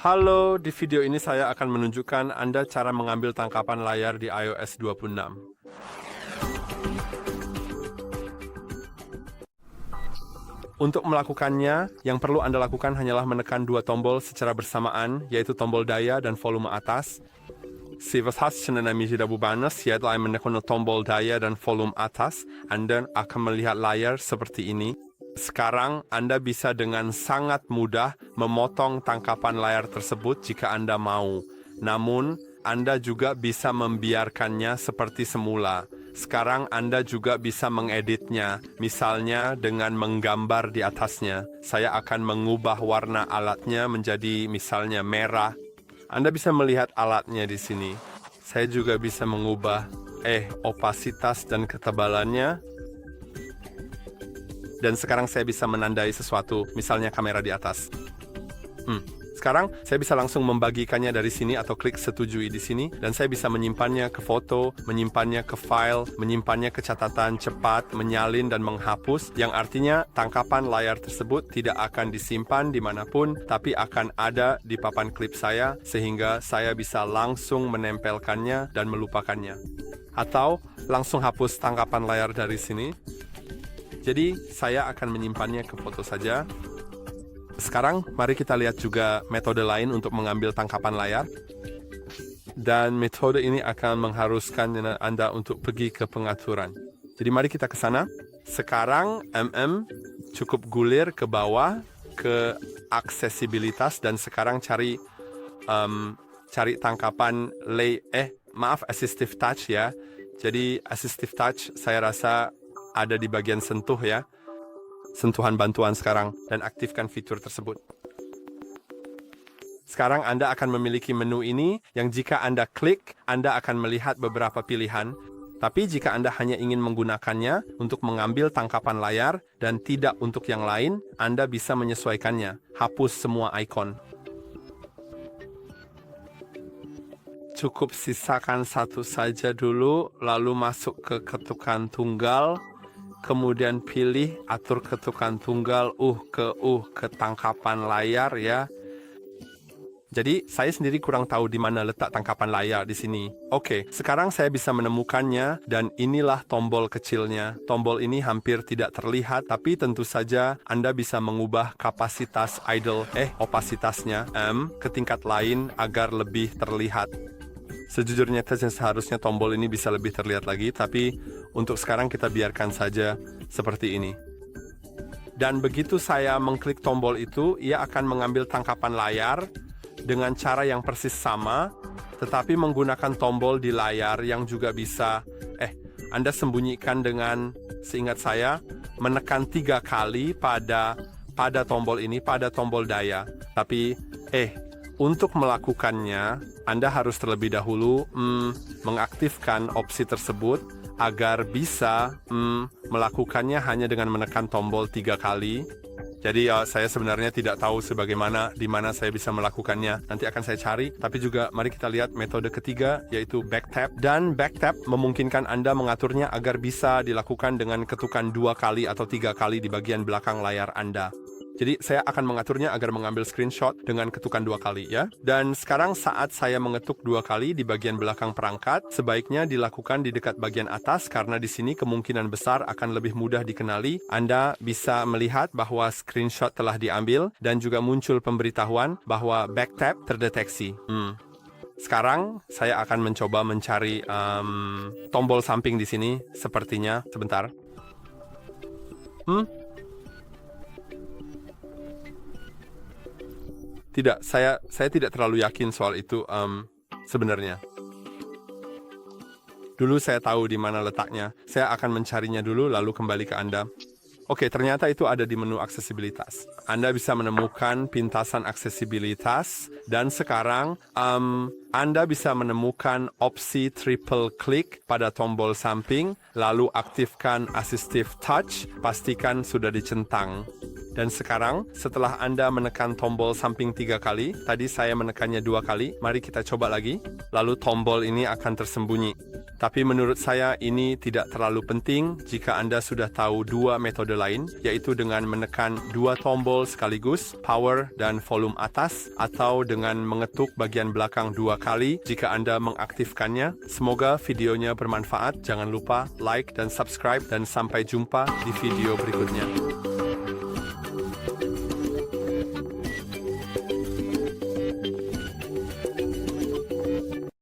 Halo, di video ini saya akan menunjukkan Anda cara mengambil tangkapan layar di iOS 26. Untuk melakukannya, yang perlu Anda lakukan hanyalah menekan dua tombol secara bersamaan, yaitu tombol daya dan volume atas. Sivas namiji dabubanas, yaitu menekan tombol daya dan volume atas, Anda akan melihat layar seperti ini. Sekarang Anda bisa dengan sangat mudah memotong tangkapan layar tersebut jika Anda mau. Namun, Anda juga bisa membiarkannya seperti semula. Sekarang Anda juga bisa mengeditnya, misalnya dengan menggambar di atasnya. Saya akan mengubah warna alatnya menjadi misalnya merah. Anda bisa melihat alatnya di sini. Saya juga bisa mengubah opasitas dan ketebalannya. Dan sekarang saya bisa menandai sesuatu, misalnya kamera di atas. Sekarang saya bisa langsung membagikannya dari sini atau klik setujui di sini. Dan saya bisa menyimpannya ke foto, menyimpannya ke file, menyimpannya ke catatan cepat, menyalin dan menghapus. Yang artinya tangkapan layar tersebut tidak akan disimpan dimanapun, tapi akan ada di papan klip saya, sehingga saya bisa langsung menempelkannya dan melupakannya. Atau langsung hapus tangkapan layar dari sini. Jadi, saya akan menyimpannya ke foto saja. Sekarang, mari kita lihat juga metode lain untuk mengambil tangkapan layar. Dan metode ini akan mengharuskan Anda untuk pergi ke pengaturan. Jadi, mari kita ke sana. Sekarang, cukup gulir ke bawah, ke aksesibilitas, dan sekarang cari tangkapan assistive touch ya. Jadi, assistive touch, saya rasa ada di bagian sentuh ya, sentuhan bantuan sekarang, dan aktifkan fitur tersebut. Sekarang Anda akan memiliki menu ini, yang jika Anda klik, Anda akan melihat beberapa pilihan. Tapi jika Anda hanya ingin menggunakannya untuk mengambil tangkapan layar, dan tidak untuk yang lain, Anda bisa menyesuaikannya. Hapus semua ikon. Cukup sisakan satu saja dulu, lalu masuk ke ketukan tunggal. Kemudian pilih atur ketukan tunggal ke tangkapan layar ya. Jadi saya sendiri kurang tahu di mana letak tangkapan layar di sini. Oke, sekarang saya bisa menemukannya dan inilah tombol kecilnya. Tombol ini hampir tidak terlihat, tapi tentu saja Anda bisa mengubah kapasitas opasitasnya ke tingkat lain agar lebih terlihat. Sejujurnya seharusnya tombol ini bisa lebih terlihat lagi, tapi untuk sekarang kita biarkan saja seperti ini. Dan begitu saya mengklik tombol itu, ia akan mengambil tangkapan layar dengan cara yang persis sama, tetapi menggunakan tombol di layar yang juga bisa Anda sembunyikan dengan, seingat saya, menekan 3 kali pada tombol ini, pada tombol daya. Tapi untuk melakukannya, Anda harus terlebih dahulu mengaktifkan opsi tersebut agar bisa melakukannya hanya dengan menekan tombol 3 kali. Jadi saya sebenarnya tidak tahu di mana saya bisa melakukannya. Nanti akan saya cari. Tapi juga mari kita lihat metode ketiga, yaitu back tap. Dan back tap memungkinkan Anda mengaturnya agar bisa dilakukan dengan ketukan 2 kali atau 3 kali di bagian belakang layar Anda. Jadi saya akan mengaturnya agar mengambil screenshot dengan ketukan 2 kali ya. Dan sekarang saat saya mengetuk 2 kali di bagian belakang perangkat, sebaiknya dilakukan di dekat bagian atas karena di sini kemungkinan besar akan lebih mudah dikenali. Anda bisa melihat bahwa screenshot telah diambil dan juga muncul pemberitahuan bahwa back tap terdeteksi. Sekarang saya akan mencoba mencari tombol samping di sini sepertinya. Sebentar. Tidak, saya tidak terlalu yakin soal itu sebenarnya. Dulu saya tahu di mana letaknya. Saya akan mencarinya dulu lalu kembali ke Anda. Oke, ternyata itu ada di menu aksesibilitas. Anda bisa menemukan pintasan aksesibilitas dan sekarang Anda bisa menemukan opsi triple click pada tombol samping, lalu aktifkan assistive touch, pastikan sudah dicentang. Dan sekarang, setelah Anda menekan tombol samping 3 kali, tadi saya menekannya 2 kali, mari kita coba lagi. Lalu tombol ini akan tersembunyi. Tapi menurut saya ini tidak terlalu penting jika Anda sudah tahu dua metode lain, yaitu dengan menekan dua tombol sekaligus, power dan volume atas, atau dengan mengetuk bagian belakang 2 kali jika Anda mengaktifkannya. Semoga videonya bermanfaat. Jangan lupa like dan subscribe dan sampai jumpa di video berikutnya.